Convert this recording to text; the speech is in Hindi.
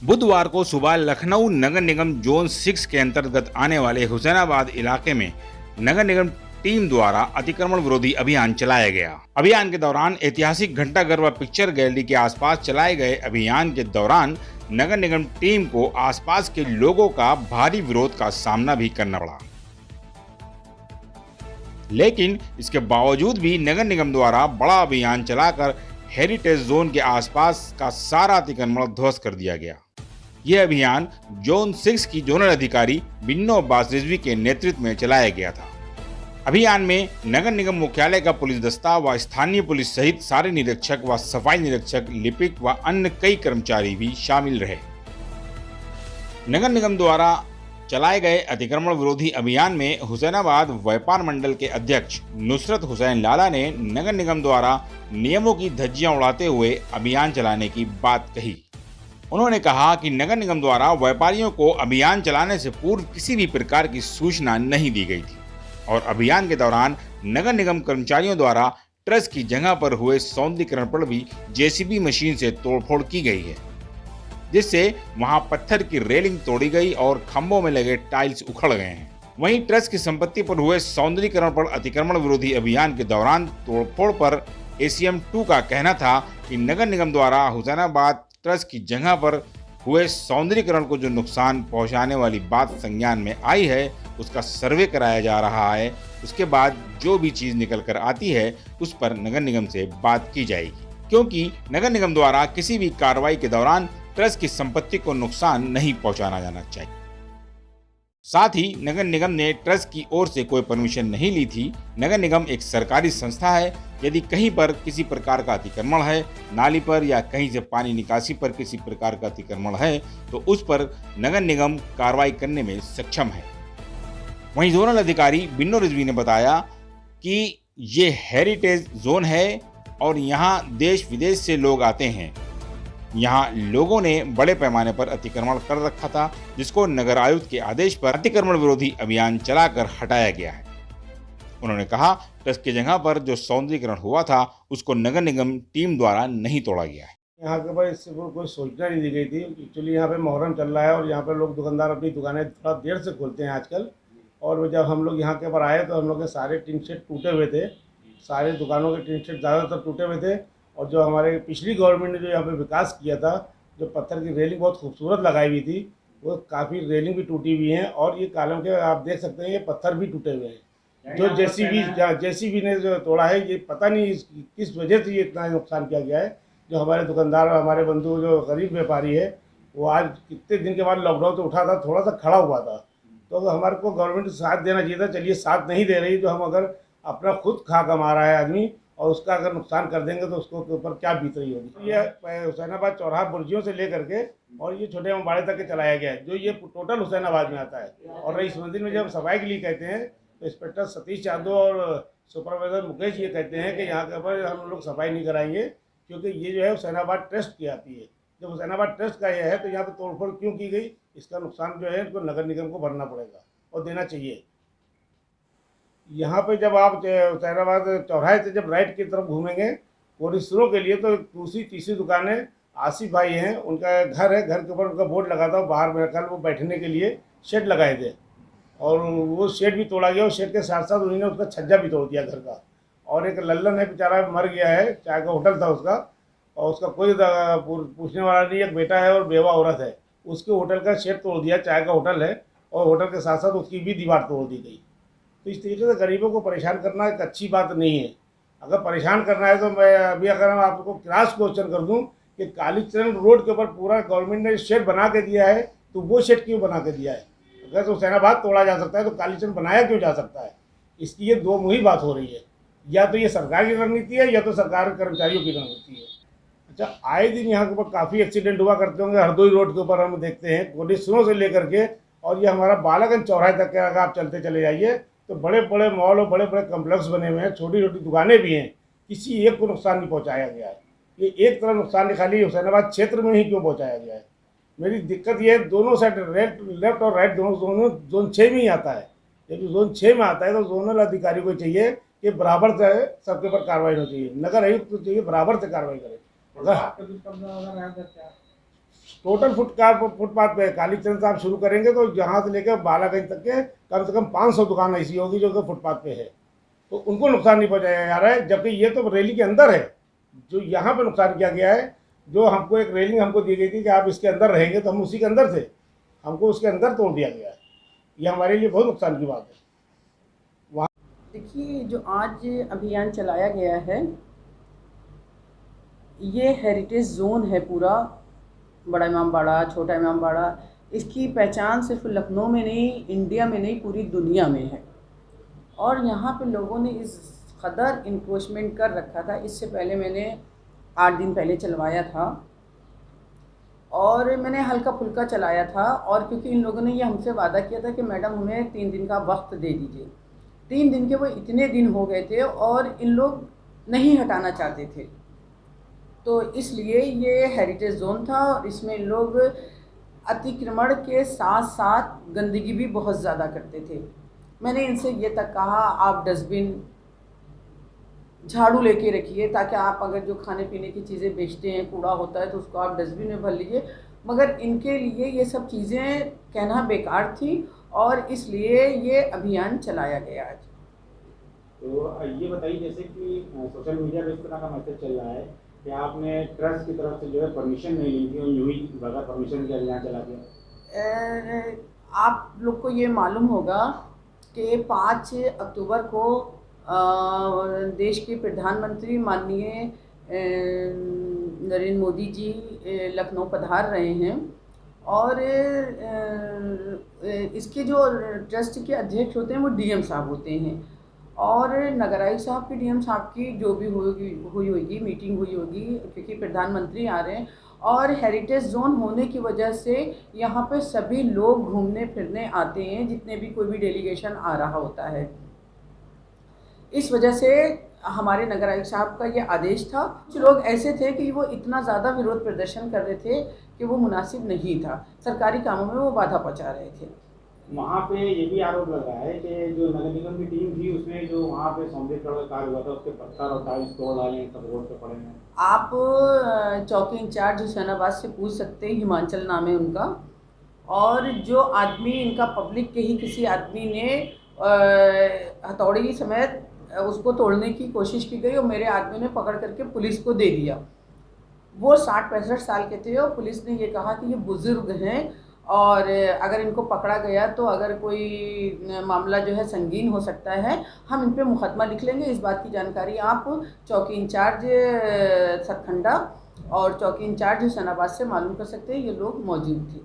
बुधवार को सुबह लखनऊ नगर निगम जोन 6 के अंतर्गत आने वाले हुसैनाबाद इलाके में नगर निगम टीम द्वारा अतिक्रमण विरोधी अभियान चलाया गया। अभियान के दौरान ऐतिहासिक घंटाघर व पिक्चर गैलरी के आसपास चलाए गए अभियान के दौरान नगर निगम टीम को आसपास के लोगों का भारी विरोध का सामना भी करना पड़ा, लेकिन इसके बावजूद भी नगर निगम द्वारा बड़ा अभियान चलाकर हेरिटेज जोन के आसपास का सारा अतिक्रमण ध्वस्त कर दिया गया। यह अभियान जोन 6 की जोनल अधिकारी बिन्नो अब्बास रिजवी के नेतृत्व में चलाया गया था। अभियान में नगर निगम मुख्यालय का पुलिस दस्ता व स्थानीय पुलिस सहित सारे निरीक्षक व सफाई निरीक्षक, लिपिक व अन्य कई कर्मचारी भी शामिल रहे। नगर निगम द्वारा चलाए गए अतिक्रमण विरोधी अभियान में हुसैनाबाद व्यापार मंडल के अध्यक्ष नुसरत हुसैन लाला ने नगर निगम द्वारा नियमों की धज्जियां उड़ाते हुए अभियान चलाने की बात कही। उन्होंने कहा कि नगर निगम द्वारा व्यापारियों को अभियान चलाने से पूर्व किसी भी प्रकार की सूचना नहीं दी गई थी और अभियान के दौरान नगर निगम कर्मचारियों द्वारा ट्रस्ट की जगह पर हुए सौंदर्यीकरण पर भी जेसीबी मशीन से तोड़फोड़ की गई है, जिससे वहां पत्थर की रेलिंग तोड़ी गई और खंभों में लगे टाइल्स उखड़ गए हैं। वहीं ट्रस्ट की संपत्ति पर हुए सौंदर्यीकरण पर अतिक्रमण विरोधी अभियान के दौरान तोड़फोड़ पर ACM 2 का कहना था कि नगर निगम द्वारा हुसैनाबाद ट्रस्ट की जगह पर हुए सौंदर्यीकरण को जो नुकसान पहुंचाने वाली बात संज्ञान में आई है, उसका सर्वे कराया जा रहा है। उसके बाद जो भी चीज निकल कर आती है उस पर नगर निगम से बात की जाएगी, क्योंकि नगर निगम द्वारा किसी भी कार्रवाई के दौरान ट्रस्ट की संपत्ति को नुकसान नहीं पहुंचाना जाना चाहिए। साथ ही नगर निगम ने ट्रस्ट की ओर से कोई परमिशन नहीं ली थी। नगर निगम एक सरकारी संस्था है। यदि कहीं पर किसी प्रकार का अतिक्रमण है, नाली पर या कहीं से पानी निकासी पर किसी प्रकार का अतिक्रमण है, तो उस पर नगर निगम कार्रवाई करने में सक्षम है। वहीं जोनल अधिकारी बिन्नो रिजवी ने बताया कि ये हेरिटेज जोन है और यहाँ देश विदेश से लोग आते हैं। यहाँ लोगों ने बड़े पैमाने पर अतिक्रमण कर रखा था, जिसको नगर आयुक्त के आदेश पर अतिक्रमण विरोधी अभियान चलाकर हटाया गया है। उन्होंने कहा, ट्रस्ट की जगह पर जो सौंदर्यीकरण हुआ था उसको नगर निगम टीम द्वारा नहीं तोड़ा गया है। यहाँ के पर इससे कोई सूचना नहीं दी गई थी। एक्चुअली यहाँ पे मुहर्रम चल रहा है और यहाँ पर लोग दुकानदार अपनी दुकानें थोड़ा देर से खोलते हैं आजकल। और जब हम लोग यहाँ के पर आए तो हम लोग के सारे टीन शेड टूटे हुए थे, सारे दुकानों के टीन शेड ज़्यादातर टूटे हुए थे। और जो हमारे पिछली गवर्नमेंट ने जो यहाँ पे विकास किया था, जो पत्थर की रेलिंग बहुत खूबसूरत लगाई हुई थी, वो काफ़ी रेलिंग भी टूटी हुई हैं और ये कॉलम के आप देख सकते हैं ये पत्थर भी टूटे हुए हैं। जो जेसीबी ने जो तोड़ा है, ये पता नहीं किस वजह से ये इतना नुकसान किया गया है। जो हमारे दुकानदार और हमारे बंधु जो गरीब व्यापारी है, वो आज कितने दिन के बाद लॉकडाउन से उठा था, थोड़ा सा खड़ा हुआ था। तो हमारे को गवर्नमेंट साथ देना चाहिए था। चलिए साथ नहीं दे रही, तो हम अगर अपना खुद खा कमा रहा है आदमी और उसका अगर नुकसान कर देंगे तो उसको ऊपर क्या बीत रही होगी। ये हुसैनाबाद चौराहा बुर्जियों से लेकर के और ये छोटे अम्बाड़े तक के चलाया गया है, जो ये टोटल हुसैनाबाद में आता है। और रईस मंदिर में जब सफाई के लिए कहते हैं तो इंस्पेक्टर सतीश यादव और सुपरवाइजर मुकेश ये कहते हैं कि यहाँ के पर हम लोग सफाई नहीं कराएंगे, क्योंकि ये जो है हुसैनाबाद ट्रस्ट की आती है। जब हुसैनाबाद ट्रस्ट का यह है तो यहाँ पर तोड़फोड़ क्यों की गई, इसका नुकसान जो है इनको नगर निगम को भरना पड़ेगा और देना चाहिए। यहाँ पे जब आप हुसैनाबाद चौराहे से जब राइट की तरफ घूमेंगे, टूरिस्टों के लिए तो दूसरी तीसरी दुकानें आसिफ भाई हैं, उनका घर है, घर के ऊपर उनका बोर्ड लगा था, बाहर मेरे ख्याल वो बैठने के लिए शेड लगाए थे और वो शेड भी तोड़ा गया। और शेड के साथ साथ उन्होंने उसका छज्जा भी तोड़ दिया घर का। और एक लल्लन है बेचारा, मर गया है, चाय का होटल था उसका और उसका कोई पूछने वाला नहीं, एक बेटा है और बेवा औरत है, उसके होटल का शेड तोड़ दिया। चाय का होटल है और होटल के साथ साथ उसकी भी दीवार तोड़ दी गई। तो इस तरीके से गरीबों को परेशान करना एक अच्छी बात नहीं है। अगर परेशान करना है तो मैं अभी अगर मैं आपको क्रॉस क्वेश्चन कर दूं कि कालीचरण रोड के ऊपर पूरा गवर्नमेंट ने शेड बना के दिया है, तो वो शेड क्यों बना के दिया है? अगर तो हुसैनाबाद तोड़ा जा सकता है तो कालीचरण बनाया क्यों जा सकता है? इसकी ये दो मुही बात हो रही है। या तो ये सरकार की रणनीति है या तो सरकार कर्मचारियों की रणनीति है। अच्छा, आए दिन यहाँ के ऊपर काफ़ी एक्सीडेंट हुआ करते होंगे। हरदोई रोड के ऊपर हम देखते हैं कोडिसरों से लेकर के और ये हमारा बालागंज चौराहे तक के अगर आप चलते चले जाइए तो बड़े बड़े मॉल और बड़े बड़े कम्प्लेक्स बने हुए हैं, छोटी छोटी दुकानें भी हैं, किसी एक को नुकसान नहीं पहुंचाया गया है। ये एक तरफ नुकसान खाली हुसैनाबाद क्षेत्र में ही क्यों पहुंचाया गया है? मेरी दिक्कत ये है, दोनों साइड लेफ्ट और राइट दोनों जोन 6 में ही आता है। जब जोन 6 में आता है तो जोनल अधिकारी को चाहिए कि बराबर से सबके ऊपर कार्रवाई होनी चाहिए। नगर आयुक्त को चाहिए बराबर से कार्रवाई करे। अगर टोटल फुटपाथ पे कालीचरण से आप शुरू करेंगे तो यहाँ से लेकर बालागंज तक के कम से कम 500 दुकान ऐसी होगी जो कि फुटपाथ पे है, तो उनको नुकसान नहीं पहुँचाया जा रहा है, जबकि ये तो रैली के अंदर है। जो यहाँ पे नुकसान किया गया है, जो हमको एक रेलिंग हमको दी गई थी कि आप इसके अंदर रहेंगे, तो हम उसी के अंदर थे, हमको उसके अंदर तोड़ दिया गया है। ये हमारे लिए बहुत नुकसान की बात है। देखिए, जो आज अभियान चलाया गया है, ये हेरिटेज जोन है पूरा, बड़ा इमामबाड़ा, छोटा इमामबाड़ा। इसकी पहचान सिर्फ लखनऊ में नहीं, इंडिया में नहीं, पूरी दुनिया में है। और यहाँ पे लोगों ने इस कदर इंक्रोचमेंट कर रखा था। इससे पहले मैंने 8 दिन पहले चलवाया था और मैंने हल्का फुल्का चलाया था, और क्योंकि इन लोगों ने ये हमसे वादा किया था कि मैडम हमें 3 दिन का वक्त दे दीजिए। 3 दिन के वो इतने दिन हो गए थे और इन लोग नहीं हटाना चाहते थे, तो इसलिए ये हेरिटेज जोन था और इसमें लोग अतिक्रमण के साथ साथ गंदगी भी बहुत ज़्यादा करते थे। मैंने इनसे ये तक कहा, आप डस्टबिन, झाड़ू लेके रखिए, ताकि आप अगर जो खाने पीने की चीज़ें बेचते हैं, कूड़ा होता है, तो उसको आप डस्टबिन में भर लीजिए। मगर इनके लिए ये सब चीज़ें कहना बेकार थी और इसलिए ये अभियान चलाया गया आज। तो ये बताइए, जैसे कि सोशल मीडिया पे इस तरह का मैसेज चल रहा है कि आपने ट्रस्ट की तरफ से जो है परमिशन नहीं ली थी और यूं ही बगैर परमिशन के अभियान चला दिया। आप लोग को ये मालूम होगा कि 5 अक्टूबर को देश के प्रधानमंत्री माननीय नरेंद्र मोदी जी लखनऊ पधार रहे हैं और इसके जो ट्रस्ट के अध्यक्ष होते हैं वो डीएम साहब होते हैं, और नगर आयुक्त साहब की, डीएम साहब की जो भी हुई होगी मीटिंग हुई होगी, क्योंकि प्रधानमंत्री आ रहे हैं। और हेरिटेज जोन होने की वजह से यहाँ पे सभी लोग घूमने फिरने आते हैं, जितने भी कोई भी डेलीगेशन आ रहा होता है। इस वजह से हमारे नगर आयुक्त साहब का ये आदेश था। कुछ लोग ऐसे थे कि वो इतना ज़्यादा विरोध प्रदर्शन कर रहे थे कि वो मुनासिब नहीं था, सरकारी कामों में वो बाधा पहुँचा रहे थे। वहाँ पे ये भी आरोप लग रहा है कि जो नगर निगम की टीम थी उसमें जो वहाँ पे सौंदर्य का कार्य हुआ था उसके पत्थर और टाइल्स तोड़ डाले, सब रोड पे पड़े हैं। आप चौकी इंचार्ज हुसैनाबाद से पूछ सकते हैं, हिमांचल नाम है उनका। और जो आदमी इनका पब्लिक के ही किसी आदमी ने हथौड़ी समेत उसको तोड़ने की कोशिश की गई और मेरे आदमी ने पकड़ करके पुलिस को दे दिया। वो 60-65 साल के थे और पुलिस ने ये कहा कि ये बुज़ुर्ग हैं और अगर इनको पकड़ा गया तो अगर कोई मामला जो है संगीन हो सकता है, हम इन पे मुकदमा लिख लेंगे। इस बात की जानकारी आप चौकी इंचार्ज सतखंडा और चौकी इंचार्ज हुसैनाबाद से मालूम कर सकते हैं। ये लोग मौजूद थे।